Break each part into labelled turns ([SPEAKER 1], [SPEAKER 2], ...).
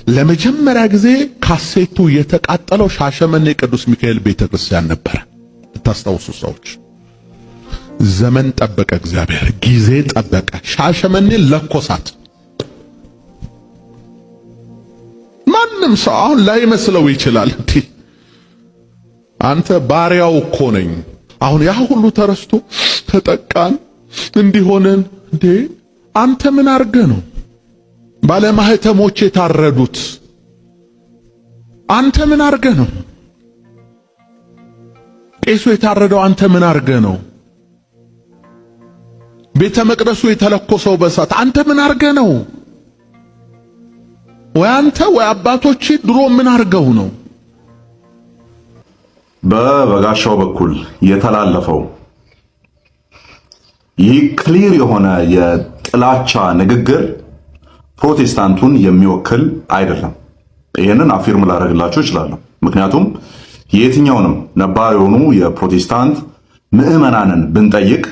[SPEAKER 1] ለመጀመሪያ ጊዜ ካሴቱ የተቃጠለው ሻሸመኔ ቅዱስ ሚካኤል ቤተክርስቲያን ነበር። ታስታውሱ ሰዎች፣ ዘመን ጠበቀ፣ እግዚአብሔር ጊዜ ጠበቀ። ሻሸመኔ ለኮሳት። ማንም ሰው አሁን ላይመስለው ይችላል። አንተ ባሪያው እኮ ነኝ። አሁን ያ ሁሉ ተረስቶ ተጠቃን እንዲሆነን እንዴ? አንተ ምን አርገ ነው ባለማህተሞች የታረዱት? አንተ ምን አርገ ነው ቄሱ የታረደው? አንተ ምን አርገ ነው ቤተ መቅደሱ የተለኮሰው በሳት? አንተ ምን አርገ ነው? ወይ አንተ ወይ አባቶች ድሮ ምን አርገው ነው?
[SPEAKER 2] በበጋሻው በኩል የተላለፈው ይህ ክሊር የሆነ የጥላቻ ንግግር ፕሮቴስታንቱን የሚወክል አይደለም። ይህንን አፊርም ላደርግላችሁ እችላለሁ። ምክንያቱም የትኛውንም ነባር የሆኑ የፕሮቴስታንት ምዕመናንን ብንጠይቅ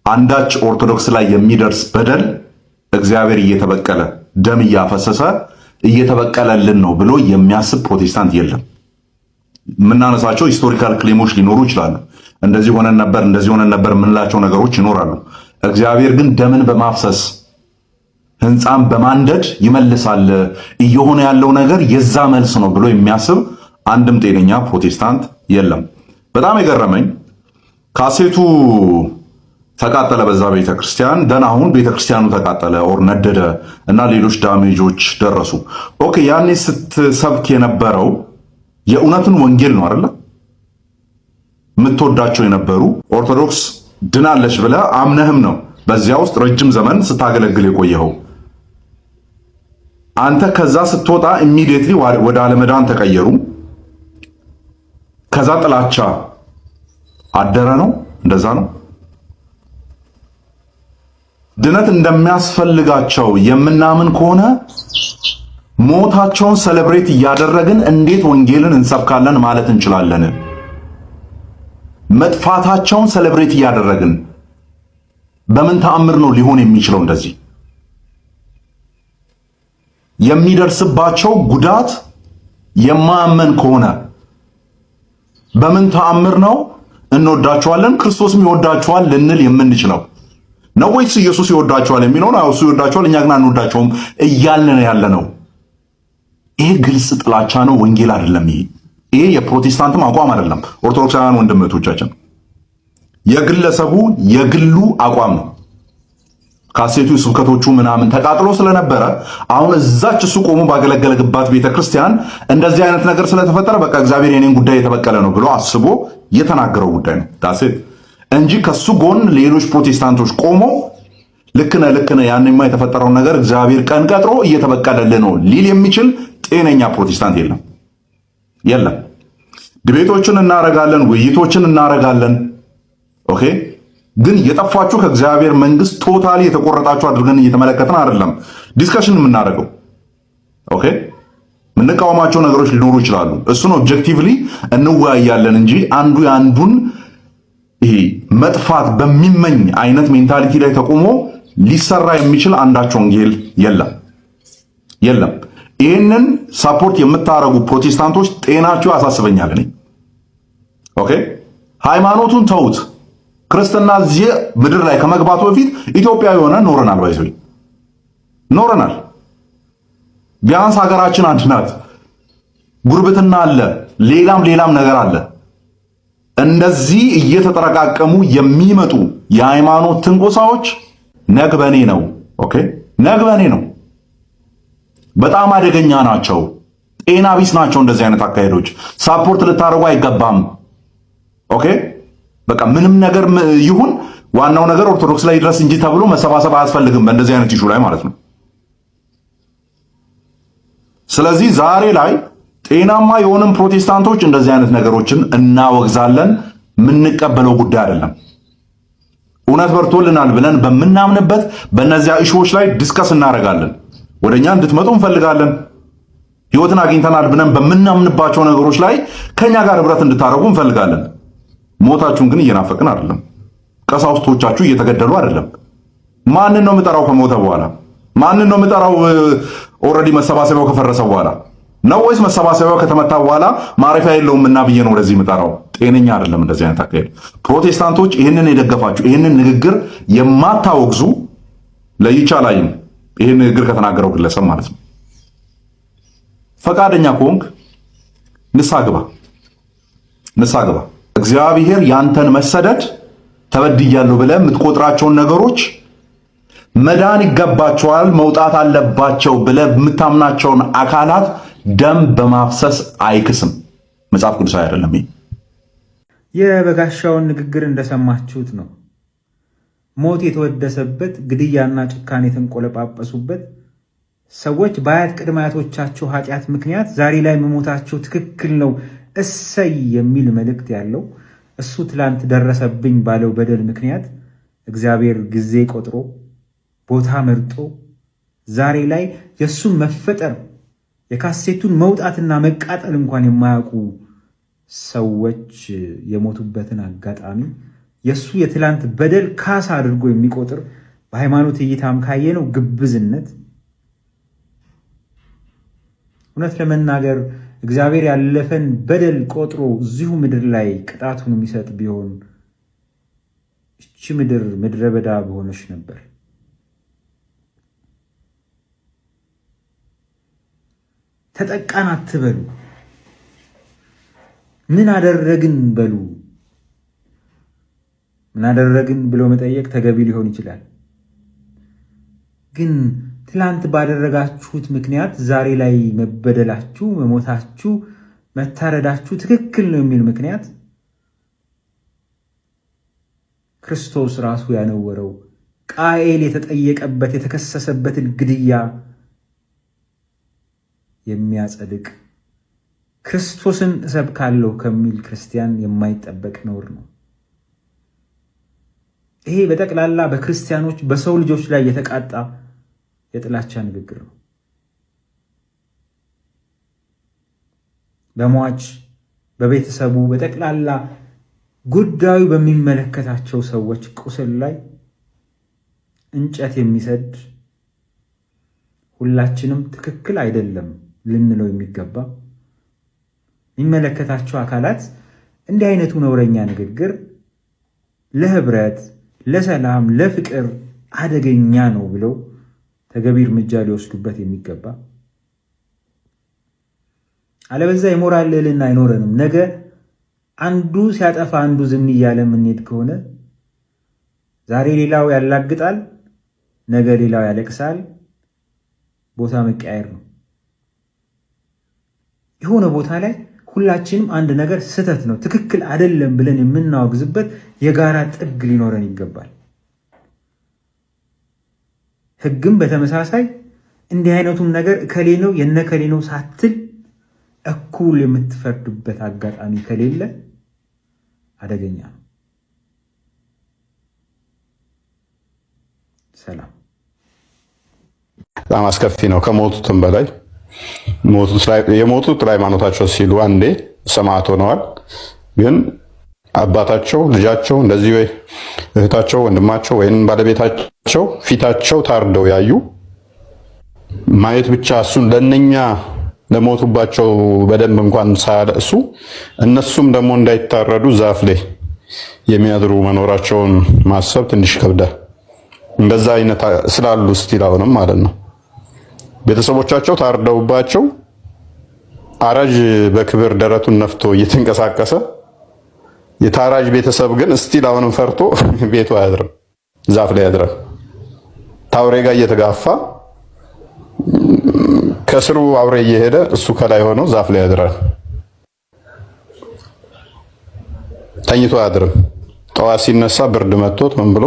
[SPEAKER 2] አንዳች ኦርቶዶክስ ላይ የሚደርስ በደል እግዚአብሔር እየተበቀለ ደም እያፈሰሰ እየተበቀለልን ነው ብሎ የሚያስብ ፕሮቴስታንት የለም። የምናነሳቸው ሂስቶሪካል ክሌሞች ሊኖሩ ይችላሉ። እንደዚህ ሆነን ነበር የምንላቸው ነገሮች ይኖራሉ። እግዚአብሔር ግን ደምን በማፍሰስ ሕንፃን በማንደድ ይመልሳል፣ እየሆነ ያለው ነገር የዛ መልስ ነው ብሎ የሚያስብ አንድም ጤነኛ ፕሮቴስታንት የለም። በጣም የገረመኝ ካሴቱ ተቃጠለ በዛ ቤተክርስቲያን። ደህና አሁን ቤተክርስቲያኑ ተቃጠለ ኦር ነደደ እና ሌሎች ዳሜጆች ደረሱ። ኦኬ፣ ያኔ ስትሰብክ የነበረው የእውነትን ወንጌል ነው አይደለ? የምትወዳቸው የነበሩ ኦርቶዶክስ ድናለች ብለህ አምነህም ነው በዚያ ውስጥ ረጅም ዘመን ስታገለግል የቆየኸው። አንተ ከዛ ስትወጣ ኢሚዲየትሊ ወደ አለመዳን ተቀየሩ። ከዛ ጥላቻ አደረ ነው። እንደዛ ነው። ድነት እንደሚያስፈልጋቸው የምናምን ከሆነ ሞታቸውን ሰለብሬት እያደረግን እንዴት ወንጌልን እንሰብካለን ማለት እንችላለን? መጥፋታቸውን ሰለብሬት እያደረግን በምን ተአምር ነው ሊሆን የሚችለው? እንደዚህ የሚደርስባቸው ጉዳት የማያመን ከሆነ በምን ተአምር ነው እንወዳቸዋለን ክርስቶስም ይወዳቸዋል ልንል የምንችለው? ነው ወይስ ኢየሱስ ይወዳቸዋል የሚለውን እሱ ይወዳቸዋል እኛ ግን አንወዳቸውም እያልን ያለ ነው? ይሄ ግልጽ ጥላቻ ነው፣ ወንጌል አይደለም። ይሄ የፕሮቴስታንትም አቋም አይደለም። ኦርቶዶክሳውያን ወንድሞቻችን የግለሰቡ የግሉ አቋም ነው። ካሴቱ ስብከቶቹ ምናምን ተቃጥሎ ስለነበረ አሁን እዛች እሱ ቆሞ ባገለገለበት ቤተክርስቲያን እንደዚህ አይነት ነገር ስለተፈጠረ በቃ እግዚአብሔር የኔን ጉዳይ የተበቀለ ነው ብሎ አስቦ የተናገረው ጉዳይ ነው ዳሴት እንጂ ከሱ ጎን ሌሎች ፕሮቴስታንቶች ቆሞ ልክነ ያንማ የተፈጠረውን ነገር እግዚአብሔር ቀን ቀጥሮ እየተበቀለልን ነው ሊል የሚችል ጤነኛ ፕሮቴስታንት የለም። ድቤቶችን እናረጋለን፣ ውይይቶችን እናረጋለን። ኦኬ፣ ግን የጠፋችሁ ከእግዚአብሔር መንግስት ቶታሊ የተቆረጣችሁ አድርገን እየተመለከትን አይደለም ዲስከሽን የምናደርገው። ኦኬ፣ የምንቃወማቸው ነገሮች ሊኖሩ ይችላሉ። እሱን ኦብጀክቲቭሊ እንወያያለን እንጂ አንዱ የአንዱን ይሄ መጥፋት በሚመኝ አይነት ሜንታሊቲ ላይ ተቆሞ ሊሰራ የሚችል አንዳች ወንጌል የለም። ይህንን ሳፖርት የምታረጉ ፕሮቴስታንቶች ጤናችሁ ያሳስበኛል። እኔ ኦኬ፣ ሃይማኖቱን ተውት። ክርስትና እዚህ ምድር ላይ ከመግባቱ በፊት ኢትዮጵያዊ ሆነን ኖረናል። ባይዘይ ኖረናል። ቢያንስ ሀገራችን አንድ ናት። ጉርብትና አለ፣ ሌላም ነገር አለ። እንደዚህ እየተጠረቃቀሙ የሚመጡ የሃይማኖት ትንኮሳዎች ነግበኔ ነው። ኦኬ፣ ነግበኔ ነው። በጣም አደገኛ ናቸው። ጤና ቢስ ናቸው። እንደዚህ አይነት አካሄዶች ሳፖርት ልታረጉ አይገባም። ኦኬ፣ በቃ ምንም ነገር ይሁን ዋናው ነገር ኦርቶዶክስ ላይ ድረስ እንጂ ተብሎ መሰባሰብ አያስፈልግም በእንደዚህ አይነት ኢሹ ላይ ማለት ነው። ስለዚህ ዛሬ ላይ ጤናማ የሆነም ፕሮቴስታንቶች እንደዚህ አይነት ነገሮችን እናወግዛለን። የምንቀበለው ጉዳይ አይደለም። እውነት በርቶልናል ብለን በምናምንበት በእነዚያ ኢሹዎች ላይ ዲስከስ እናደርጋለን። ወደኛ እንድትመጡ እንፈልጋለን። ህይወትን አግኝተናል ብለን በምናምንባቸው ነገሮች ላይ ከኛ ጋር ህብረት እንድታረጉ እንፈልጋለን። ሞታችሁን ግን እየናፈቅን አይደለም። ቀሳውስቶቻችሁ እየተገደሉ አይደለም። ማንን ነው የምጠራው ከሞተ በኋላ? ማንን ነው የምጠራው? ኦልሬዲ መሰባሰቢያው ከፈረሰ በኋላ ነው ወይስ መሰባሰቢያው ከተመታ በኋላ ማረፊያ የለውምና ብዬ ነው ወደዚህ የምጠራው? ጤነኛ አይደለም እንደዚህ አይነት አካሄድ። ፕሮቴስታንቶች ይህንን የደገፋችሁ ይህንን ንግግር የማታወግዙ ለይቻላይም ይህን ንግግር ከተናገረው ግለሰብ ማለት ነው ፈቃደኛ ከሆንክ ንስሐ ግባ። እግዚአብሔር ያንተን መሰደድ ተበድያለሁ ብለህ የምትቆጥራቸውን ነገሮች መዳን ይገባቸዋል መውጣት አለባቸው ብለህ የምታምናቸውን አካላት ደም በማፍሰስ አይክስም። መጽሐፍ ቅዱስ አይደለም።
[SPEAKER 3] የበጋሻውን ንግግር እንደሰማችሁት ነው። ሞት የተወደሰበት፣ ግድያና ጭካኔ የተንቆለጳጰሱበት ሰዎች በአያት ቅድመ አያቶቻቸው ኃጢአት ምክንያት ዛሬ ላይ መሞታቸው ትክክል ነው እሰይ የሚል መልእክት ያለው እሱ ትላንት ደረሰብኝ ባለው በደል ምክንያት እግዚአብሔር ጊዜ ቆጥሮ ቦታ መርጦ ዛሬ ላይ የእሱን መፈጠር የካሴቱን መውጣትና መቃጠል እንኳን የማያውቁ ሰዎች የሞቱበትን አጋጣሚ የእሱ የትላንት በደል ካሳ አድርጎ የሚቆጥር በሃይማኖት እይታም ካየነው ግብዝነት። እውነት ለመናገር እግዚአብሔር ያለፈን በደል ቆጥሮ እዚሁ ምድር ላይ ቅጣቱን የሚሰጥ ቢሆን እቺ ምድር ምድረ በዳ በሆነች ነበር። ተጠቃን አትበሉ፣ ምን አደረግን በሉ። ምን አደረግን ብሎ መጠየቅ ተገቢ ሊሆን ይችላል። ግን ትላንት ባደረጋችሁት ምክንያት ዛሬ ላይ መበደላችሁ፣ መሞታችሁ፣ መታረዳችሁ ትክክል ነው የሚል ምክንያት ክርስቶስ ራሱ ያነወረው ቃኤል የተጠየቀበት የተከሰሰበትን ግድያ የሚያጸድቅ ክርስቶስን እሰብካለሁ ከሚል ክርስቲያን የማይጠበቅ ነውር ነው። ይሄ በጠቅላላ በክርስቲያኖች በሰው ልጆች ላይ የተቃጣ የጥላቻ ንግግር ነው። በሟች በቤተሰቡ በጠቅላላ ጉዳዩ በሚመለከታቸው ሰዎች ቁስል ላይ እንጨት የሚሰድ ሁላችንም ትክክል አይደለም ልንለው የሚገባ የሚመለከታቸው አካላት እንዲህ አይነቱ ነውረኛ ንግግር ለህብረት፣ ለሰላም፣ ለፍቅር አደገኛ ነው ብለው ተገቢ እርምጃ ሊወስዱበት የሚገባ አለበዛ የሞራል ልዕልና አይኖረንም። ነገ አንዱ ሲያጠፋ አንዱ ዝም እያለ የምንሄድ ከሆነ ዛሬ ሌላው ያላግጣል፣ ነገ ሌላው ያለቅሳል። ቦታ መቀያየር ነው። የሆነ ቦታ ላይ ሁላችንም አንድ ነገር ስህተት ነው ትክክል አይደለም ብለን የምናወግዝበት የጋራ ጥግ ሊኖረን ይገባል። ህግም በተመሳሳይ እንዲህ አይነቱን ነገር እከሌ ነው የነከሌ ነው ሳትል እኩል የምትፈርድበት አጋጣሚ ከሌለ አደገኛ ነው። ሰላም።
[SPEAKER 4] በጣም አስከፊ ነው። ከሞቱትም በላይ የሞቱት ለሃይማኖታቸው ሲሉ አንዴ ሰማዕት ሆነዋል። ግን አባታቸው፣ ልጃቸው፣ እንደዚህ ወይ እህታቸው፣ ወንድማቸው ወይም ባለቤታቸው ፊታቸው ታርደው ያዩ ማየት ብቻ እሱን ለነኛ ለሞቱባቸው በደንብ እንኳን ሳያለቅሱ እነሱም ደግሞ እንዳይታረዱ ዛፍ ላይ የሚያድሩ መኖራቸውን ማሰብ ትንሽ ይከብዳል። እንደዛ አይነት ስላሉ ስቲል አሁንም ማለት ነው ቤተሰቦቻቸው ታርደውባቸው አራጅ በክብር ደረቱን ነፍቶ እየተንቀሳቀሰ የታራጅ ቤተሰብ ግን ስቲል አሁንም ፈርቶ ቤቱ አያድርም፣ ዛፍ ላይ ያድራል። ታውሬ ጋር እየተጋፋ ከስሩ አውሬ እየሄደ እሱ ከላይ ሆኖ ዛፍ ላይ ያድራል። ተኝቶ አያድርም። ጠዋት ሲነሳ ብርድ መጥቶት ምን ብሎ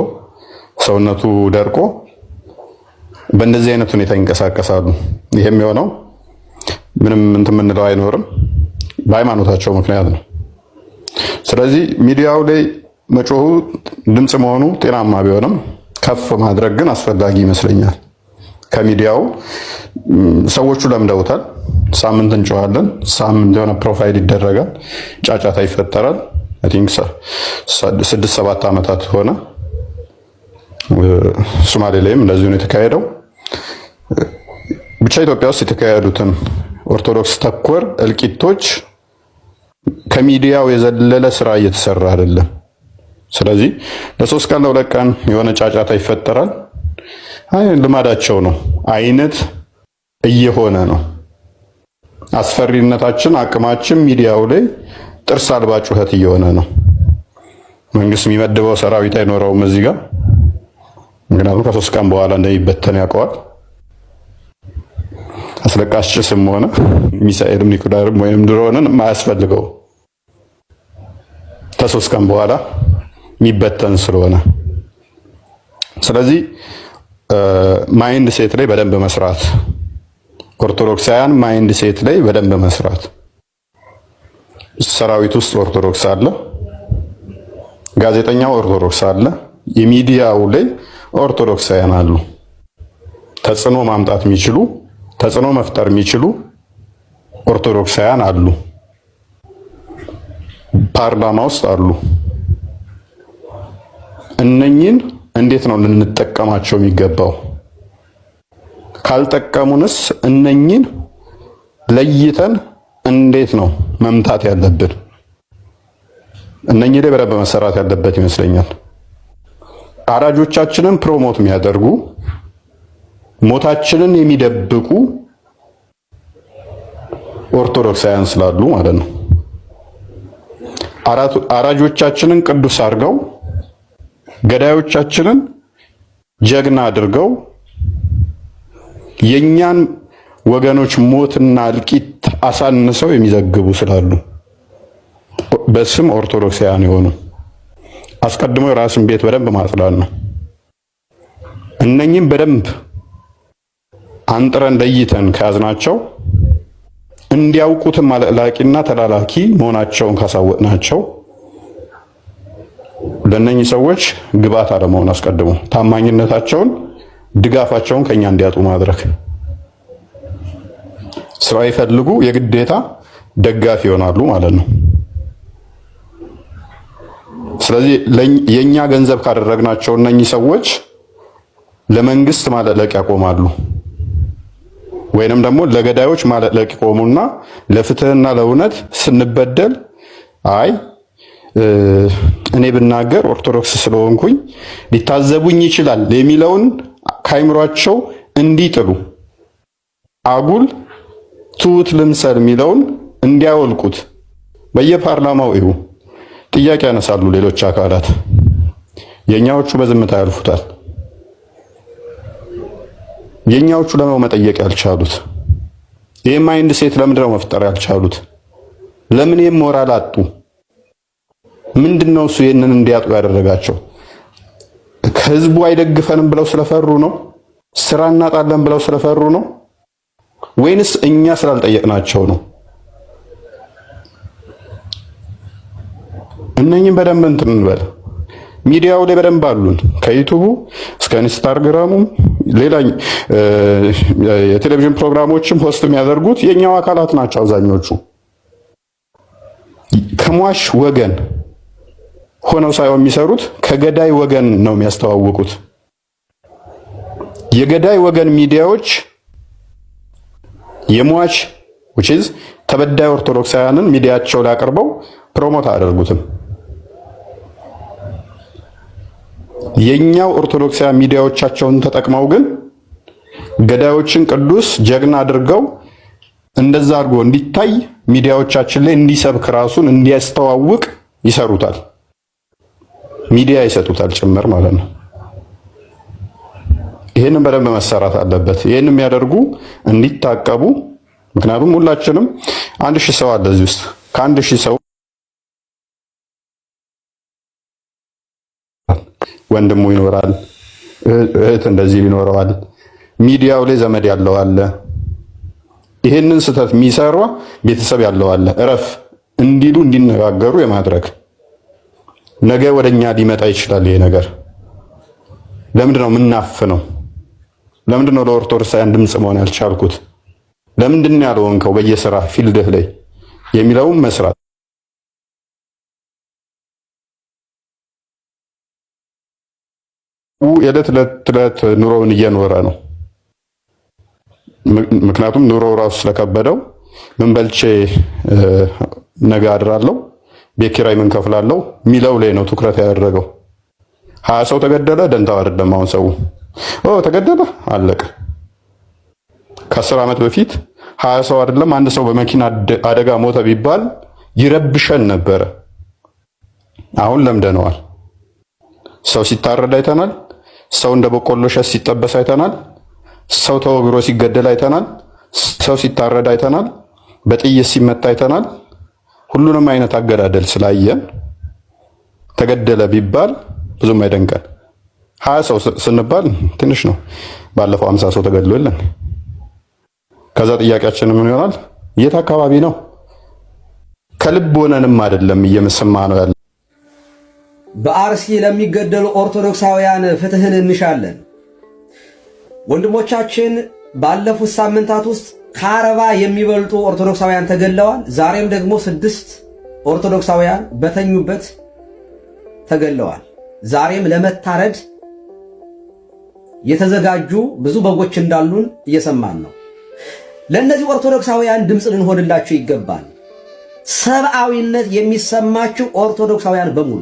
[SPEAKER 4] ሰውነቱ ደርቆ በእንደዚህ አይነት ሁኔታ ይንቀሳቀሳሉ። ይሄም የሆነው ምንም እንትን የምንለው አይኖርም፣ በሃይማኖታቸው ምክንያት ነው። ስለዚህ ሚዲያው ላይ መጮሁ ድምፅ መሆኑ ጤናማ ቢሆንም ከፍ ማድረግ ግን አስፈላጊ ይመስለኛል። ከሚዲያው ሰዎቹ ለምደውታል። ሳምንት እንጮሃለን፣ ሳምንት የሆነ ፕሮፋይል ይደረጋል፣ ጫጫታ ይፈጠራል። አይ ቲንክ 6-7 ዓመታት ሆነ። ሶማሌ ላይም እንደዚሁ ነው የተካሄደው። ብቻ ኢትዮጵያ ውስጥ የተካሄዱትን ኦርቶዶክስ ተኮር እልቂቶች ከሚዲያው የዘለለ ስራ እየተሰራ አይደለም። ስለዚህ ለ3 ቀን ለ2 ቀን የሆነ ጫጫታ ይፈጠራል። አይ ልማዳቸው ነው አይነት እየሆነ ነው። አስፈሪነታችን አቅማችን ሚዲያው ላይ ጥርስ አልባ ጩኸት እየሆነ ነው። መንግስት የሚመድበው ሰራዊት አይኖረውም እዚህ ጋር። ምክንያቱም ከ3 ቀን በኋላ እንደሚበተን ያውቀዋል። አስለቃሽ ጭስም ሆነ ሚሳኤልም ኒኩለርም ወይም ድሮንን የማያስፈልገው ከ3 ቀን በኋላ የሚበተን ስለሆነ፣ ስለዚህ ማይንድ ሴት ላይ በደንብ መስራት፣ ኦርቶዶክሳውያን ማይንድ ሴት ላይ በደንብ መስራት። ሰራዊት ውስጥ ኦርቶዶክስ አለ፣ ጋዜጠኛው ኦርቶዶክስ አለ፣ የሚዲያው ላይ ኦርቶዶክሳውያን አሉ። ተጽዕኖ ማምጣት የሚችሉ ተጽዕኖ መፍጠር የሚችሉ ኦርቶዶክሳውያን አሉ። ፓርላማ ውስጥ አሉ። እነኚህን እንዴት ነው ልንጠቀማቸው የሚገባው? ካልጠቀሙንስ እነኚህን ለይተን እንዴት ነው መምታት ያለብን? እነኚህ ላይ በደንብ መሰራት ያለበት ይመስለኛል። አራጆቻችንን ፕሮሞት የሚያደርጉ ሞታችንን የሚደብቁ ኦርቶዶክሳውያን ስላሉ ማለት ነው። አራጆቻችንን ቅዱስ አድርገው ገዳዮቻችንን ጀግና አድርገው የኛን ወገኖች ሞትና እልቂት አሳንሰው የሚዘግቡ ስላሉ በስም ኦርቶዶክሳውያን የሆኑ አስቀድሞ የራስን ቤት በደንብ ማጽዳት ነው። እነኚህም በደንብ አንጥረን ለይተን ከያዝናቸው እንዲያውቁትም አላላቂና ተላላኪ መሆናቸውን ካሳወቅናቸው ለነኚህ ሰዎች ግባት አለመሆን አስቀድሞ ታማኝነታቸውን ድጋፋቸውን ከኛ እንዲያጡ ማድረግ። ስራ ይፈልጉ የግዴታ ደጋፊ ይሆናሉ ማለት ነው። ስለዚህ የኛ ገንዘብ ካደረግናቸው እነኚህ ሰዎች ለመንግስት ማለቅለቅ ያቆማሉ፣ ወይንም ደግሞ ለገዳዮች ማለቅለቅ ይቆሙና ለፍትህና ለእውነት ስንበደል አይ እኔ ብናገር ኦርቶዶክስ ስለሆንኩኝ ሊታዘቡኝ ይችላል የሚለውን ካይምሯቸው እንዲጥሉ አጉል ትሁት ልምሰል የሚለውን እንዲያወልቁት በየፓርላማው ይሁ ጥያቄ ያነሳሉ ሌሎች አካላት። የኛዎቹ በዝምታ ያልፉታል። የኛዎቹ ለምን መጠየቅ ያልቻሉት? ይሄ ማይንድ ሴት ለምንድነው መፍጠር ያልቻሉት? ለምን ይሄን ሞራል አጡ? ምንድነው እሱ ይሄንን እንዲያጡ ያደረጋቸው? ከህዝቡ አይደግፈንም ብለው ስለፈሩ ነው? ስራ እናጣለን ብለው ስለፈሩ ነው? ወይንስ እኛ ስላልጠየቅናቸው ነው? እነኝን በደንብ እንትን እንበል። ሚዲያው ላይ በደንብ አሉን፣ ከዩቲዩቡ እስከ ኢንስታግራሙ፣ ሌላ የቴሌቪዥን ፕሮግራሞችም ሆስት የሚያደርጉት የኛው አካላት ናቸው አብዛኞቹ። ከሟሽ ወገን ሆነው ሳይሆን የሚሰሩት ከገዳይ ወገን ነው የሚያስተዋውቁት። የገዳይ ወገን ሚዲያዎች የሟች which is ተበዳይ ኦርቶዶክሳውያንን ሚዲያቸው ላይ አቅርበው ፕሮሞት አያደርጉትም። የኛው ኦርቶዶክሳውያን ሚዲያዎቻቸውን ተጠቅመው ግን ገዳዮችን ቅዱስ ጀግና አድርገው እንደዛ አድርጎ እንዲታይ ሚዲያዎቻችን ላይ እንዲሰብክ ራሱን እንዲያስተዋውቅ ይሰሩታል። ሚዲያ ይሰጡታል ጭምር ማለት ነው። ይሄንን በደንብ መሰራት አለበት። ይሄንን የሚያደርጉ እንዲታቀቡ። ምክንያቱም ሁላችንም 1000 ሰው አለ እዚህ ውስጥ ከ1000 ሰው ወንድሙ ይኖራል፣ እህት እንደዚህ ይኖረዋል፣ ሚዲያው ላይ ዘመድ ያለው አለ። ይሄንን ስህተት የሚሰራ ቤተሰብ ያለው አለ። እረፍ እንዲሉ እንዲነጋገሩ የማድረግ ነገ ወደኛ ሊመጣ ይችላል ይሄ ነገር። ለምንድን ነው የምናፍነው? ለምንድን ነው ለኦርቶዶክሳውያን ድምጽ መሆን ያልቻልኩት? ለምንድን ነው ያልሆንከው በየስራ ፊልድህ ላይ የሚለውን መስራት። የዕለት ዕለት ኑሮውን እየኖረ ነው። ምክንያቱም ኑሮ ራሱ ስለከበደው ምን በልቼ ነገ አድራለሁ፣ ቤት ኪራይ ምን ከፍላለሁ ሚለው ላይ ነው ትኩረት ያደረገው። 20 ሰው ተገደለ ደንታው አይደለም። አሁን ሰው ተገደለ አለቀ። ከ10 ዓመት በፊት 20 ሰው አይደለም አንድ ሰው በመኪና አደጋ ሞተ ቢባል ይረብሸን ነበረ። አሁን ለምደነዋል። ሰው ሲታረድ አይተናል። ሰው እንደ በቆሎ ሸስ ሲጠበስ አይተናል። ሰው ተወግሮ ሲገደል አይተናል። ሰው ሲታረድ አይተናል። በጥይት ሲመታ አይተናል። ሁሉንም አይነት አገዳደል ስላየን ተገደለ ቢባል ብዙም አይደንቀን። 20 ሰው ስንባል ትንሽ ነው። ባለፈው 50 ሰው ተገድሎልን ከዛ ጥያቄያችን ምን ይሆናል? የት አካባቢ ነው? ከልብ ሆነንም አይደለም እየመሰማ ነው ያለ።
[SPEAKER 5] በአርሲ ለሚገደሉ ኦርቶዶክሳውያን ፍትህን እንሻለን። ወንድሞቻችን ባለፉት ሳምንታት ውስጥ ከ40 የሚበልጡ ኦርቶዶክሳውያን ተገድለዋል። ዛሬም ደግሞ 6 ኦርቶዶክሳውያን በተኙበት ተገድለዋል። ዛሬም ለመታረድ የተዘጋጁ ብዙ በጎች እንዳሉን እየሰማን ነው። ለእነዚህ ኦርቶዶክሳውያን ድምፅ ልንሆንላቸው ይገባል። ሰብአዊነት የሚሰማችሁ ኦርቶዶክሳውያን በሙሉ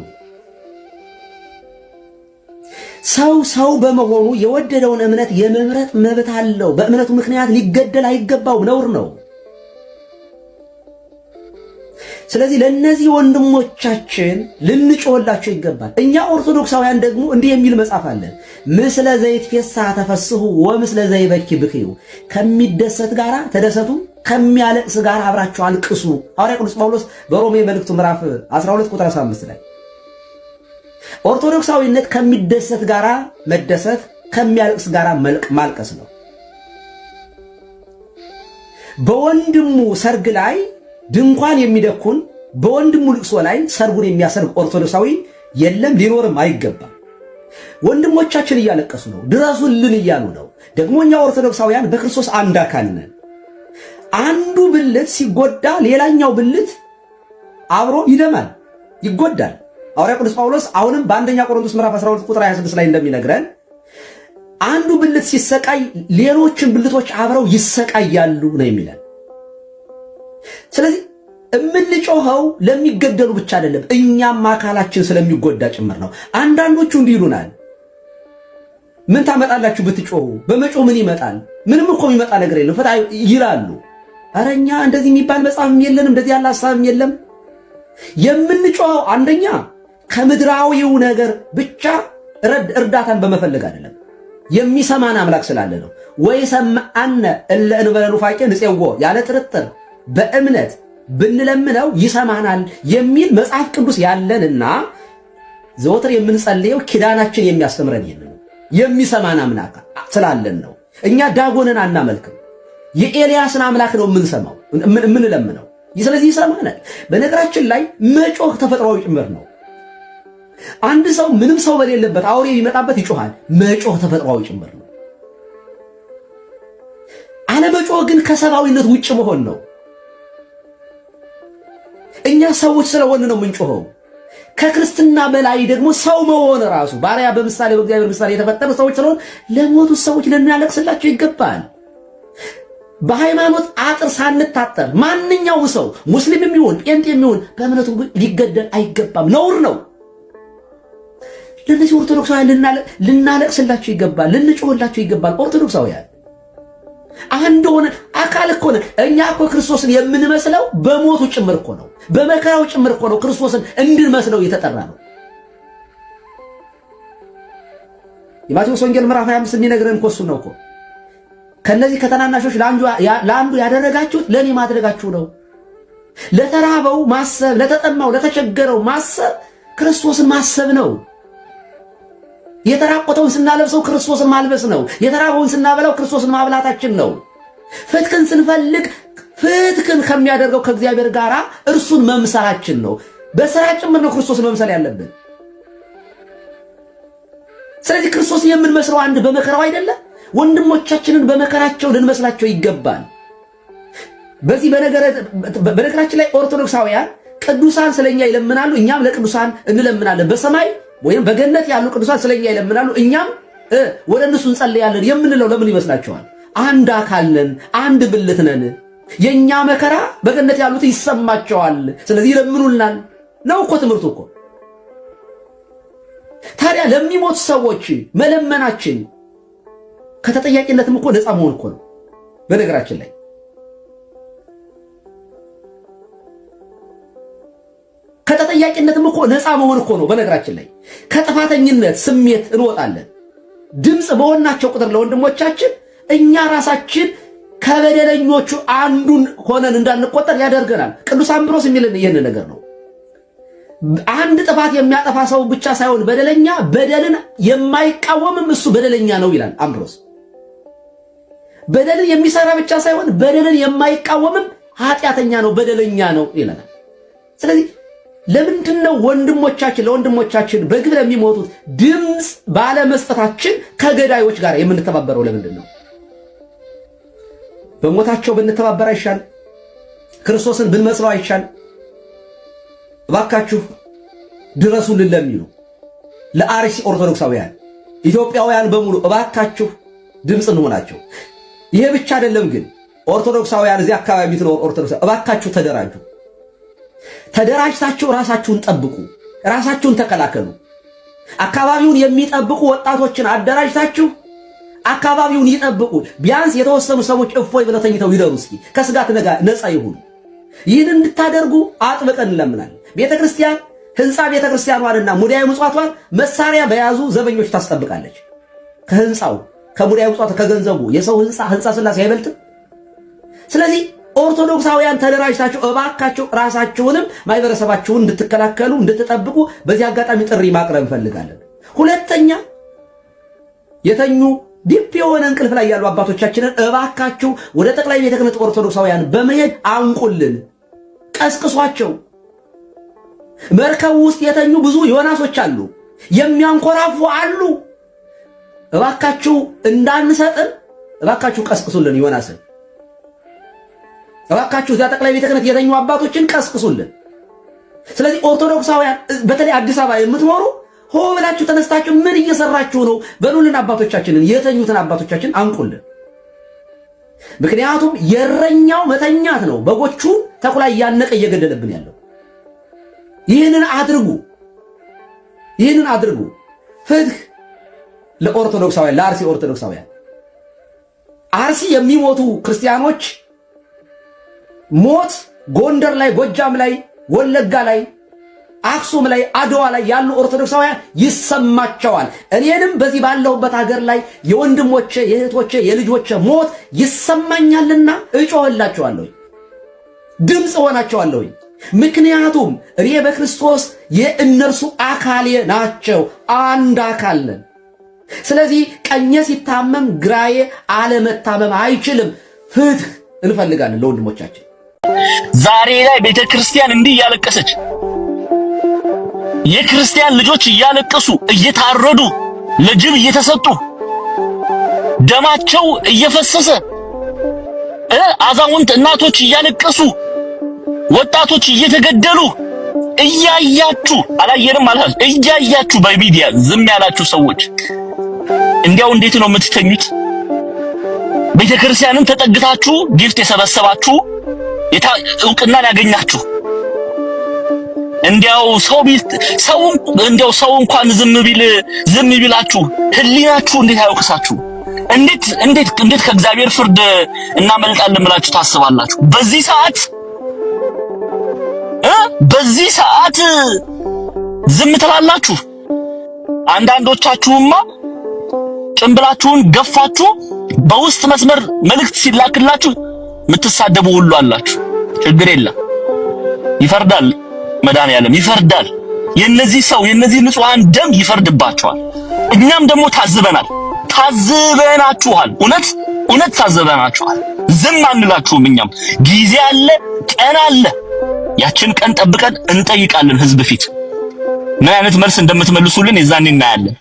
[SPEAKER 5] ሰው በመሆኑ የወደደውን እምነት የመምረጥ መብት አለው። በእምነቱ ምክንያት ሊገደል አይገባው፣ ነውር ነው። ስለዚህ ለነዚህ ወንድሞቻችን ልንጮህላቸው ይገባል። እኛ ኦርቶዶክሳውያን ደግሞ እንዲህ የሚል መጽሐፍ አለን። ምስለ ዘይትፌሳህ ተፈስሑ ወምስለ ዘይበኪ ብክዩ፣ ከሚደሰት ጋር ተደሰቱ፣ ከሚያለቅስ ጋር አብራችሁ አልቅሱ። ሐዋርያ ቅዱስ ጳውሎስ በሮሜ መልእክቱ ምዕራፍ 12 ቁጥር 15 ላይ ኦርቶዶክሳዊነት ከሚደሰት ጋር መደሰት፣ ከሚያለቅስ ጋር ማልቀስ ነው። በወንድሙ ሰርግ ላይ ድንኳን የሚደኩን በወንድሙ ልቅሶ ላይ ሰርጉን የሚያሰርግ ኦርቶዶክሳዊ የለም፣ ሊኖርም አይገባም። ወንድሞቻችን እያለቀሱ ነው፣ ድረሱልን እያሉ ነው። ደግሞ እኛ ኦርቶዶክሳውያን በክርስቶስ አንድ አካል ነን። አንዱ ብልት ሲጎዳ ሌላኛው ብልት አብሮ ይደማል፣ ይጎዳል። ሐዋርያ ቅዱስ ጳውሎስ አሁንም በአንደኛ ቆሮንቶስ ምዕራፍ 12 ቁጥር 26 ላይ እንደሚነግረን አንዱ ብልት ሲሰቃይ ሌሎችን ብልቶች አብረው ይሰቃያሉ ነው የሚለን። ስለዚህ እምንጮኸው ለሚገደሉ ብቻ አይደለም፣ እኛም አካላችን ስለሚጎዳ ጭምር ነው። አንዳንዶቹ እንዲህ ይሉናል፣ ምን ታመጣላችሁ ብትጮሁ? በመጮህ ምን ይመጣል? ምንም እኮ የሚመጣ ነገር የለም ፈታ ይላሉ። ኧረ እኛ እንደዚህ የሚባል መጽሐፍም የለንም፣ እንደዚህ ያለ ሐሳብም የለም። የምንጮኸው አንደኛ ከምድራዊው ነገር ብቻ እርዳታን በመፈለግ አይደለም፣ የሚሰማን አምላክ ስላለ ነው። ወይ ሰምዐነ እለ እንበለ ኑፋቄ ንፄዎ፣ ያለ ጥርጥር በእምነት ብንለምነው ይሰማናል የሚል መጽሐፍ ቅዱስ ያለንና ዘወትር የምንጸልየው ኪዳናችን የሚያስተምረን ይሄን ነው። የሚሰማን አምላክ ስላለን ነው። እኛ ዳጎንን አናመልክም፣ የኤልያስን አምላክ ነው የምንሰማው የምንለምነው። ስለዚህ ይሰማናል። በነገራችን ላይ መጮህ ተፈጥሯዊ ጭምር ነው። አንድ ሰው ምንም ሰው በሌለበት አውሬ ቢመጣበት ይጮሃል። መጮህ ተፈጥሯዊ ጭምር ነው። አለመጮህ ግን ከሰብአዊነት ውጭ መሆን ነው። እኛ ሰዎች ስለሆን ነው የምንጮኸው። ከክርስትና በላይ ደግሞ ሰው መሆን ራሱ ባሪያ በምሳሌ በእግዚአብሔር ምሳሌ የተፈጠሩ ሰዎች ስለሆን ለሞቱት ሰዎች ልናለቅስላቸው ይገባል። በሃይማኖት አጥር ሳንታጠር ማንኛውም ሰው ሙስሊም የሚሆን ጴንጤ የሚሆን በእምነቱ ሊገደል አይገባም፣ ነውር ነው። ለነዚህ ኦርቶዶክሳውያን ልናለቅስላቸው ይገባል፣ ልንጮህላቸው ይገባል። ኦርቶዶክሳውያን አንድ ሆነ አካል እኮ ነን። እኛ እኮ ክርስቶስን የምንመስለው በሞቱ ጭምር እኮ ነው፣ በመከራው ጭምር እኮ ነው ክርስቶስን እንድንመስለው የተጠራ ነው። የማቴዎስ ወንጌል ምዕራፍ 25 የሚነግረን እኮ እሱ ነው እኮ። ከነዚህ ከተናናሾች ለአንዱ ያደረጋችሁት ለእኔ ማድረጋችሁ ነው። ለተራበው ማሰብ፣ ለተጠማው ለተቸገረው ማሰብ ክርስቶስን ማሰብ ነው። የተራቆተውን ስናለብሰው ክርስቶስን ማልበስ ነው። የተራበውን ስናበላው ክርስቶስን ማብላታችን ነው። ፍትክን ስንፈልግ ፍትክን ከሚያደርገው ከእግዚአብሔር ጋር እርሱን መምሰላችን ነው። በሥራ ጭምር ነው ክርስቶስን መምሰል ያለብን። ስለዚህ ክርስቶስን የምንመስለው አንድ በመከራው አይደለም፣ ወንድሞቻችንን በመከራቸው ልንመስላቸው ይገባል። በዚህ በነገራችን ላይ ኦርቶዶክሳውያን ቅዱሳን ስለኛ ይለምናሉ፣ እኛም ለቅዱሳን እንለምናለን። በሰማይ ወይም በገነት ያሉ ቅዱሳን ስለኛ ይለምናሉ፣ እኛም ወደ እነሱ እንጸልያለን የምንለው ለምን ይመስላችኋል? አንድ አካል ነን፣ አንድ ብልት ነን። የኛ መከራ በገነት ያሉት ይሰማቸዋል፣ ስለዚህ ይለምኑልናል ነው እኮ ትምህርቱ እኮ። ታዲያ ለሚሞት ሰዎች መለመናችን ከተጠያቂነትም እኮ ነፃ መሆን እኮ ነው። በነገራችን ላይ ከተጠያቂነትም እኮ ነፃ መሆን እኮ ነው። በነገራችን ላይ ከጥፋተኝነት ስሜት እንወጣለን። ድምፅ በሆናቸው ቁጥር ለወንድሞቻችን እኛ ራሳችን ከበደለኞቹ አንዱን ሆነን እንዳንቆጠር ያደርገናል። ቅዱስ አምብሮስ የሚልን ይህን ነገር ነው። አንድ ጥፋት የሚያጠፋ ሰው ብቻ ሳይሆን በደለኛ፣ በደልን የማይቃወምም እሱ በደለኛ ነው ይላል አምብሮስ። በደልን የሚሰራ ብቻ ሳይሆን በደልን የማይቃወምም ኃጢአተኛ ነው፣ በደለኛ ነው ይለናል። ስለዚህ ለምንድን ነው ለወንድሞቻችን በግፍ ለሚሞቱት ድምፅ ባለመስጠታችን ከገዳዮች ጋር የምንተባበረው? ለምንድን ነው? በሞታቸው ብንተባበር አይሻል? ክርስቶስን ብንመስለው አይሻል? እባካችሁ ድረሱልን ለሚሉ ለአርሲ ኦርቶዶክሳውያን ኢትዮጵያውያን በሙሉ እባካችሁ ድምፅ እንሆናቸው። ይሄ ብቻ አይደለም ግን ኦርቶዶክሳውያን እዚህ አካባቢ ትኖር ኦርቶዶክስ እባካችሁ ተደራጁ። ተደራጅታችሁ ራሳችሁን ጠብቁ፣ ራሳችሁን ተከላከሉ። አካባቢውን የሚጠብቁ ወጣቶችን አደራጅታችሁ አካባቢውን ይጠብቁ። ቢያንስ የተወሰኑ ሰዎች እፎይ ብለው ተኝተው ይደሩ፣ እስኪ ከስጋት ነፃ ይሁኑ። ይህን እንድታደርጉ አጥብቀን እንለምናለን። ቤተክርስቲያን ህንፃ ቤተክርስቲያኗንና ሙዳየ ምጽዋቷን መሳሪያ በያዙ ዘበኞች ታስጠብቃለች። ከህንፃው ከሙዳየ ምጽዋቱ ከገንዘቡ የሰው ህንፃ ስላሴ አይበልጥም። ስለዚህ ኦርቶዶክሳውያን ተደራጅታችሁ እባካችሁ ራሳችሁንም ማህበረሰባችሁን እንድትከላከሉ እንድትጠብቁ በዚህ አጋጣሚ ጥሪ ማቅረብ እንፈልጋለን። ሁለተኛ የተኙ ዲፕ የሆነ እንቅልፍ ላይ ያሉ አባቶቻችንን እባካችሁ ወደ ጠቅላይ ቤተ ክህነት ኦርቶዶክሳውያን በመሄድ አንቁልን፣ ቀስቅሷቸው። መርከቡ ውስጥ የተኙ ብዙ ዮናሶች አሉ፣ የሚያንኮራፉ አሉ። እባካችሁ እንዳንሰጥን እባካችሁ ቀስቅሱልን ዮናስን። እባካችሁ እዚያ ጠቅላይ ቤተ ክህነት የተኙ አባቶችን ቀስቅሱልን። ስለዚህ ኦርቶዶክሳውያን በተለይ አዲስ አበባ የምትኖሩ ሆ ብላችሁ ተነስታችሁ ምን እየሰራችሁ ነው በሉልን። አባቶቻችንን የተኙትን አባቶቻችን አንቁልን። ምክንያቱም የእረኛው መተኛት ነው በጎቹ ተኩላ እያነቀ እየገደለብን ያለው። ይህንን አድርጉ። ፍትህ ለኦርቶዶክሳውያን፣ ለአርሲ ኦርቶዶክሳውያን። አርሲ የሚሞቱ ክርስቲያኖች ሞት ጎንደር ላይ፣ ጎጃም ላይ፣ ወለጋ ላይ፣ አክሱም ላይ፣ አድዋ ላይ ያሉ ኦርቶዶክሳውያን ይሰማቸዋል። እኔንም በዚህ ባለሁበት ሀገር ላይ የወንድሞቼ፣ የእህቶቼ፣ የልጆቼ ሞት ይሰማኛልና እጮህላቸዋለሁ፣ ድምፅ ሆናቸዋለሁ። ምክንያቱም እኔ በክርስቶስ የእነርሱ አካሌ ናቸው፣ አንድ አካል ነን። ስለዚህ ቀኜ ሲታመም ግራዬ አለመታመም አይችልም። ፍትህ እንፈልጋለን ለወንድሞቻችን።
[SPEAKER 6] ዛሬ ላይ ቤተክርስቲያን እንዲህ እያለቀሰች የክርስቲያን ልጆች እያለቀሱ እየታረዱ ለጅብ እየተሰጡ ደማቸው እየፈሰሰ አዛውንት እናቶች እያለቀሱ ወጣቶች እየተገደሉ እያያችሁ አላየንም ማለት እያያችሁ በሚዲያ ዝም ያላችሁ ሰዎች እንዲያው እንዴት ነው የምትተኙት? ቤተክርስቲያንን ተጠግታችሁ ጊፍት የሰበሰባችሁ እውቅናን ያገኛችሁ እንዲያው ሰው እንኳን ዝም ቢላችሁ ህሊናችሁ እንዴት አይወቅሳችሁ? እንዴት ከእግዚአብሔር ፍርድ እናመልጣለን ብላችሁ ታስባላችሁ? በዚህ ሰዓት ዝም ትላላችሁ። አንዳንዶቻችሁማ ጭንብላችሁን ገፋችሁ በውስጥ መስመር መልእክት ሲላክላችሁ የምትሳደቡ ሁሉ አላችሁ። ችግር የለም፣ ይፈርዳል። መድኃኒዓለም ይፈርዳል። የነዚህ ንጹሃን ደም ይፈርድባቸዋል። እኛም ደግሞ ታዝበናችኋል። እውነት ታዝበናችኋል። ዝም አንላችሁም። እኛም ጊዜ አለ፣ ቀን አለ። ያችን ቀን ጠብቀን እንጠይቃለን ህዝብ ፊት ምን አይነት መልስ እንደምትመልሱልን የዛኔ እናያለን።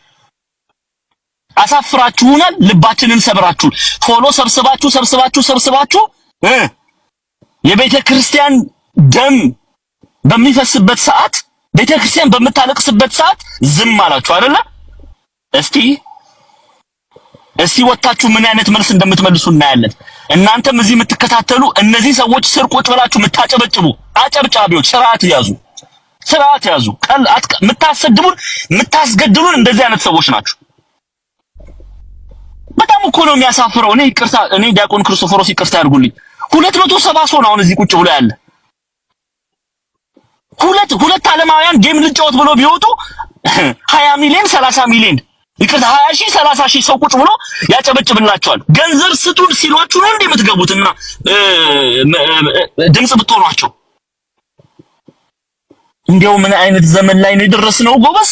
[SPEAKER 6] አሳፍራችሁናል። ልባችንን ሰብራችሁ ቶሎ ሰብስባችሁ የቤተ ክርስቲያን ደም በሚፈስበት ሰዓት፣ ቤተ ክርስቲያን በምታለቅስበት ሰዓት ዝም አላችሁ አይደለ? እስቲ እስቲ ወጣችሁ ምን አይነት መልስ እንደምትመልሱ እናያለን። እናንተም እዚህ የምትከታተሉ እነዚህ ሰዎች ስር ቁጭ ብላችሁ የምታጨበጭቡ አጨብጫቢዎች ስርዓት ያዙ። የምታስገድሉን እንደዚህ አይነት ሰዎች ናችሁ። በጣም እኮ ነው የሚያሳፍረው። እኔ ዲያቆን ክርስቶፎሮስ ይቅርታ ያድርጉልኝ 270 ሰው ነው አሁን እዚህ ቁጭ ብሎ ያለ። ሁለት ዓለማውያን ጌም ልጫወት ብሎ ቢወጡ 20 ሚሊዮን 30 ሚሊዮን ይቅርታ 20 ሺህ 30 ሺህ ሰው ቁጭ ብሎ ያጨበጭብላቸዋል። ገንዘብ ስጡን ሲሏችሁ ነው እንዴ የምትገቡትና ድምጽ ብትሆኗቸው? እንዲያው ምን አይነት ዘመን ላይ ነው የደረስነው ጎበዝ?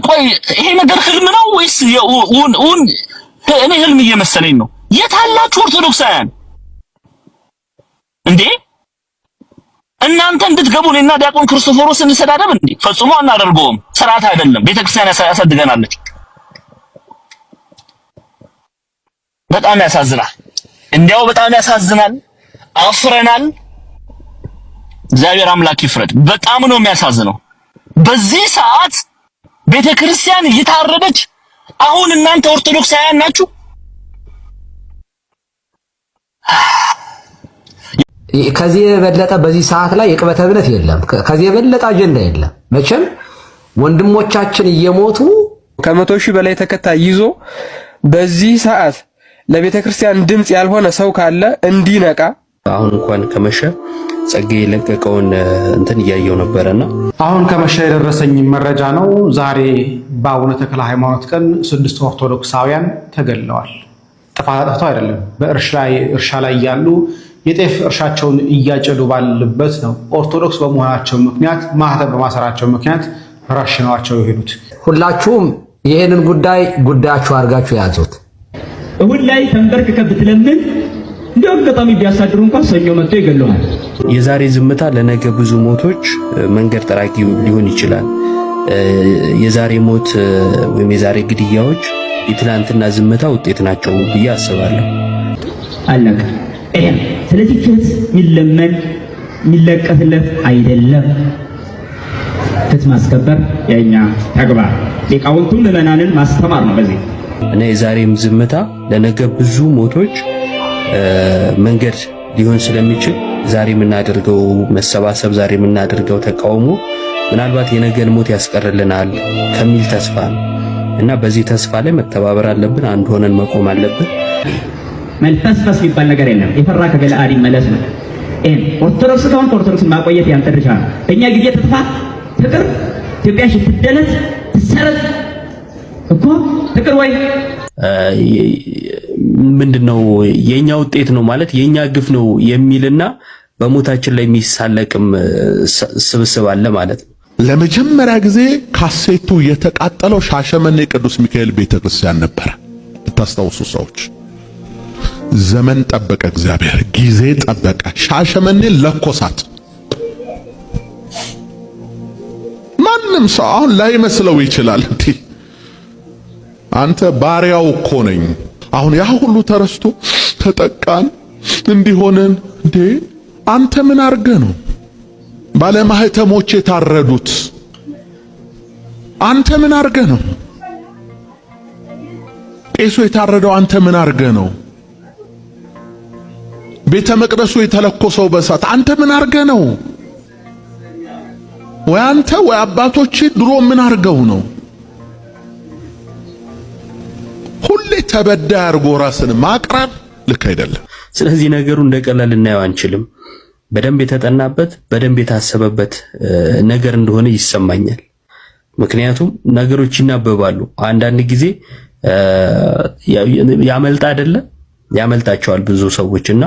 [SPEAKER 6] ቆይ ይሄ ነገር ህልም ነው ወይስ እኔ ህልም እየመሰለኝ ነው። የት አላችሁ ኦርቶዶክሳውያን እንዴ? እናንተ እንድትገቡ እኔና ዲያቆን ክርስቶፎሮስ እንሰዳደብ እንዴ? ፈጽሞ አናደርገውም። ስርዓት አይደለም። ቤተክርስቲያን ያሳድገናለች። በጣም ያሳዝናል። እንዲያው በጣም ያሳዝናል። አፍረናል። እግዚአብሔር አምላክ ይፍረድ። በጣም ነው የሚያሳዝነው። በዚህ ሰዓት ቤተክርስቲያን እየታረደች አሁን እናንተ ኦርቶዶክሳውያን ናችሁ።
[SPEAKER 5] ከዚህ የበለጠ በዚህ ሰዓት ላይ የቅበተ እምነት የለም። ከዚህ የበለጠ አጀንዳ የለም። መቼም ወንድሞቻችን እየሞቱ
[SPEAKER 7] ከ100 ሺህ በላይ ተከታይ ይዞ በዚህ ሰዓት ለቤተ ክርስቲያን ድምጽ ያልሆነ ሰው ካለ እንዲነቃ
[SPEAKER 8] አሁን እንኳን ከመሸ ጸጌ የለቀቀውን እንትን እያየው ነበርና
[SPEAKER 9] አሁን ከመሸ የደረሰኝ መረጃ ነው። ዛሬ በአቡነ ተክለ ሃይማኖት ቀን 6 ኦርቶዶክሳውያን ተገድለዋል። ጥፋት አጥፍተው አይደለም። በእርሻ ላይ ያሉ የጤፍ እርሻቸውን እያጨዱ ባሉበት ነው ኦርቶዶክስ በመሆናቸው ምክንያት ማህተብ በማሰራቸው ምክንያት ረሽነዋቸው የሄዱት። ሁላችሁም ይሄንን ጉዳያችሁ አድርጋችሁ ያዙት።
[SPEAKER 10] እሁድ ላይ ተንበርክከህ ብትለምን እንደው አጋጣሚ ቢያሳድሩ እንኳን ሰኞ መጥቶ ይገለዋል።
[SPEAKER 8] የዛሬ ዝምታ ለነገ ብዙ ሞቶች መንገድ ጠራጊ ሊሆን ይችላል። የዛሬ ሞት ወይም የዛሬ ግድያዎች የትላንትና ዝምታ ውጤት ናቸው ብዬ አስባለሁ።
[SPEAKER 10] አለቀ። ስለዚህ ፍትህ የሚለመን የሚለቀስለት አይደለም። ፍትህ ማስከበር የኛ ተግባር፣ ሊቃውንቱን ምዕመናንን ማስተማር ነው። በዚህ
[SPEAKER 8] እና የዛሬም ዝምታ ለነገ ብዙ ሞቶች መንገድ ሊሆን ስለሚችል ዛሬ የምናደርገው መሰባሰብ፣ ዛሬ የምናደርገው ተቃውሞ ምናልባት የነገን ሞት ያስቀርልናል ከሚል ተስፋ ነው እና በዚህ ተስፋ ላይ መተባበር አለብን። አንድ ሆነን መቆም አለብን።
[SPEAKER 10] መልፈስፈስ የሚባል ነገር የለም። የፈራ ከገለአድ ይመለስ ነው። ኦርቶዶክስ ከሆን ኦርቶዶክስን ማቆየት ያንተ ድርሻ ነው። እኛ ጊዜ ትጥፋ ፍቅር ኢትዮጵያ ትደለት ትሰረዝ እኮ ፍቅር ወይ
[SPEAKER 8] ምንድነው የኛ ውጤት ነው ማለት የኛ ግፍ ነው የሚልና በሞታችን ላይ የሚሳለቅም ስብስብ አለ ማለት ነው።
[SPEAKER 1] ለመጀመሪያ ጊዜ ካሴቱ የተቃጠለው ሻሸመኔ ቅዱስ ሚካኤል ቤተክርስቲያን ነበር። ታስታውሱ ሰዎች፣ ዘመን ጠበቀ፣ እግዚአብሔር ጊዜ ጠበቀ። ሻሸመኔ ለኮሳት። ማንም ሰው አሁን ላይመስለው ይችላል። አንተ ባሪያው እኮ ነኝ። አሁን ያ ሁሉ ተረስቶ ተጠቃን እንዲሆነን እንዴ? አንተ ምን አርገ ነው ባለማህተሞች የታረዱት? አንተ ምን አርገ ነው ቄሱ የታረደው? አንተ ምን አርገ ነው ቤተ መቅደሱ የተለኮሰው በሳት? አንተ ምን አርገ ነው? ወይ አንተ ወይ አባቶች ድሮ ምን አርገው ነው? ሁሌ ተበዳይ አርጎ ራስን ማቅረብ ልክ አይደለም።
[SPEAKER 8] ስለዚህ ነገሩ እንደቀላል እናየው አንችልም። በደንብ የተጠናበት በደንብ የታሰበበት ነገር እንደሆነ ይሰማኛል። ምክንያቱም ነገሮች ይናበባሉ። አንዳንድ ጊዜ ያመልጣቸዋል ብዙ ሰዎችና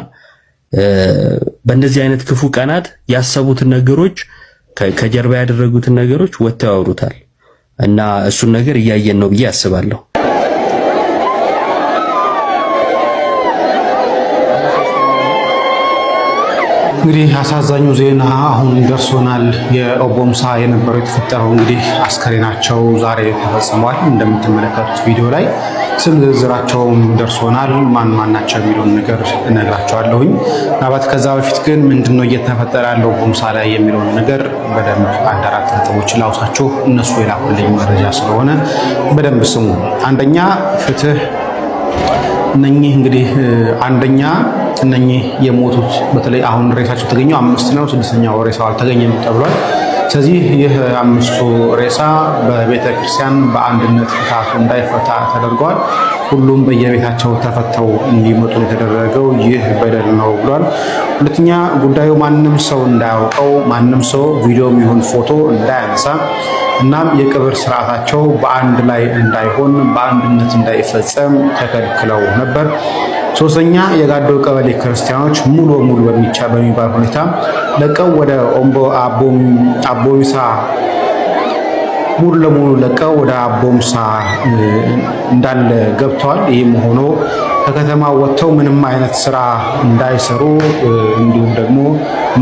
[SPEAKER 8] በእንደዚህ አይነት ክፉ ቀናት ያሰቡትን ነገሮች ከጀርባ ያደረጉትን ነገሮች ወጥተው ያወሩታል እና እሱን ነገር እያየን ነው ብዬ አስባለሁ።
[SPEAKER 9] እንግዲህ አሳዛኙ ዜና አሁን ደርሶናል። የኦቦምሳ የነበረው የተፈጠረው እንግዲህ አስከሬናቸው ዛሬ ተፈጽሟል። እንደምትመለከቱት ቪዲዮ ላይ ስም ዝርዝራቸውም ደርሶናል። ማን ናቸው የሚለውን ነገር እነግራቸዋለሁኝ። ምናልባት ከዛ በፊት ግን ምንድነው እየተፈጠረ ያለው ኦቦምሳ ላይ የሚለውን ነገር በደንብ አንድ አራት ነጥቦች ላውሳችሁ። እነሱ የላኩልኝ መረጃ ስለሆነ በደንብ ስሙ። አንደኛ ፍትህ እነኚህ እንግዲህ አንደኛ እነኚህ የሞቱት በተለይ አሁን ሬሳቸው ተገኘው 5 ነው። 6ኛው ሬሳው አልተገኘም ተብሏል። ስለዚህ ይህ 5ቱ ሬሳ በቤተ ክርስቲያን በአንድነት ፍትሐቱ እንዳይፈታ ተደርጓል። ሁሉም በየቤታቸው ተፈተው እንዲመጡ የተደረገው ይህ በደል ነው ብሏል። ሁለተኛ ጉዳዩ ማንም ሰው እንዳያውቀው፣ ማንም ሰው ቪዲዮም ይሁን ፎቶ እንዳያነሳ፣ እናም የቅብር ስርዓታቸው በአንድ ላይ እንዳይሆን በአንድነት እንዳይፈጸም ተከልክለው ነበር። ሶስተኛ የጋዶ ቀበሌ ክርስቲያኖች ሙሉ በሙሉ በሚባል ሁኔታ ለቀው ወደ አቦሚሳ ሙሉ ለሙሉ ለቀው ወደ አቦምሳ እንዳለ ገብተዋል። ይህም ሆኖ ከከተማ ወጥተው ምንም አይነት ስራ እንዳይሰሩ እንዲሁም ደግሞ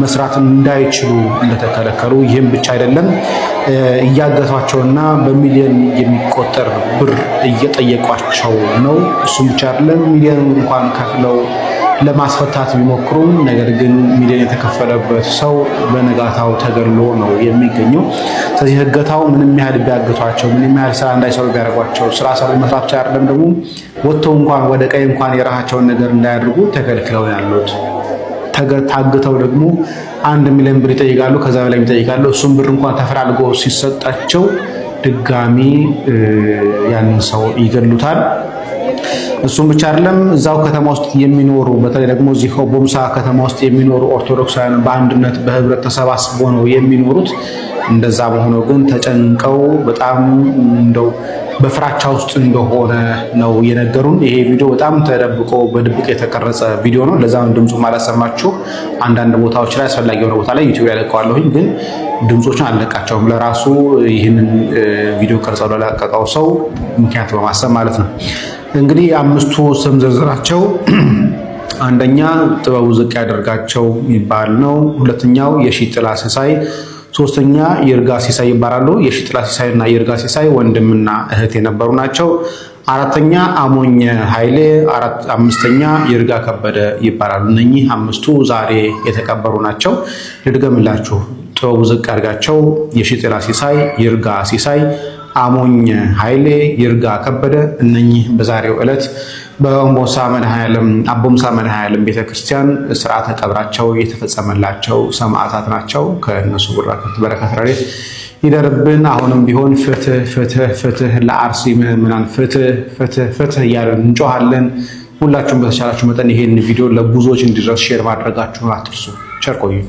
[SPEAKER 9] መስራት እንዳይችሉ እንደተከለከሉ፣ ይህም ብቻ አይደለም እያገቷቸውና በሚሊዮን የሚቆጠር ብር እየጠየቋቸው ነው። እሱም ብቻ አይደለም ሚሊዮን እንኳን ከፍለው ለማስፈታት ቢሞክሩም ነገር ግን ሚሊዮን የተከፈለበት ሰው በነጋታው ተገሎ ነው የሚገኘው። ስለዚህ እገታው ምንም ያህል ቢያገቷቸው፣ ምንም ያህል ስራ እንዳይሰሩ ቢያደርጓቸው፣ ስራ ሰሩ መስራት ብቻ አይደለም ደግሞ ወጥተው እንኳን ወደ ቀይ እንኳን የራሳቸውን ነገር እንዳያደርጉ ተከልክለው ያሉት። ታግተው ደግሞ 1 ሚሊዮን ብር ይጠይቃሉ፣ ከዛ በላይ ይጠይቃሉ። እሱም ብር እንኳን ተፈላልጎ ሲሰጣቸው ድጋሚ ያንን ሰው ይገሉታል። እሱም ብቻ አይደለም እዛው ከተማ ውስጥ የሚኖሩ በተለይ ደግሞ እዚህ ኦቦምሳ ከተማ ውስጥ የሚኖሩ ኦርቶዶክሳውያን በአንድነት በህብረት ተሰባስበው ነው የሚኖሩት። እንደዛ ሆኖ ግን ተጨንቀው በጣም እንደው በፍራቻ ውስጥ እንደሆነ ነው የነገሩን። ይሄ ቪዲዮ በጣም ተደብቆ በድብቅ የተቀረጸ ቪዲዮ ነው። ለዛም ድምፁ ማላሰማችሁ አንዳንድ ቦታዎች ላይ አስፈላጊ የሆነ ቦታ ላይ ዩቲዩብ ላይ ለቀዋለሁኝ፣ ግን ድምጾችን አልለቃቸውም። ለራሱ ይህንን ቪዲዮ ቀርጸው ለለቀቀው ሰው ምክንያት በማሰብ ማለት ነው። እንግዲህ 5ቱ ስም ዝርዝራቸው አንደኛ ጥበቡ ዝቅ ያደርጋቸው ይባል ነው። ሁለተኛው የሺጥላ ሲሳይ፣ ሶስተኛ ይርጋ ሲሳይ ይባላሉ። የሺጥላ ሲሳይና ይርጋ ሲሳይ ወንድምና እህት የነበሩ ናቸው። አራተኛ አሞኘ ኃይሌ፣ አምስተኛ ይርጋ ከበደ ይባላሉ። እነኚህ 5ቱ ዛሬ የተቀበሩ ናቸው። ልድገምላችሁ። ጥበቡ ዝቅ ያደርጋቸው፣ የሺጥላ ሲሳይ፣ ይርጋ ሲሳይ፣ አሞኘ ኃይሌ፣ ይርጋ ከበደ እነኚህ በዛሬው ዕለት በኦቦምሳ መድኃኔዓለም ቤተክርስቲያን ስርዓተ ቀብራቸው የተፈጸመላቸው ሰማዕታት ናቸው። ከእነሱ በረከት ረድኤት ይደርብን። አሁንም ቢሆን ፍትህ ፍትህ ፍትህ ለአርሲ ምዕመናን ፍትህ ፍትህ ፍትህ እያለን እንጮሃለን። ሁላችሁም በተቻላችሁ መጠን ይሄን ቪዲዮ ለብዙዎች እንዲደርስ ሼር ማድረጋችሁን አትርሱ። ቸር ቆዩ።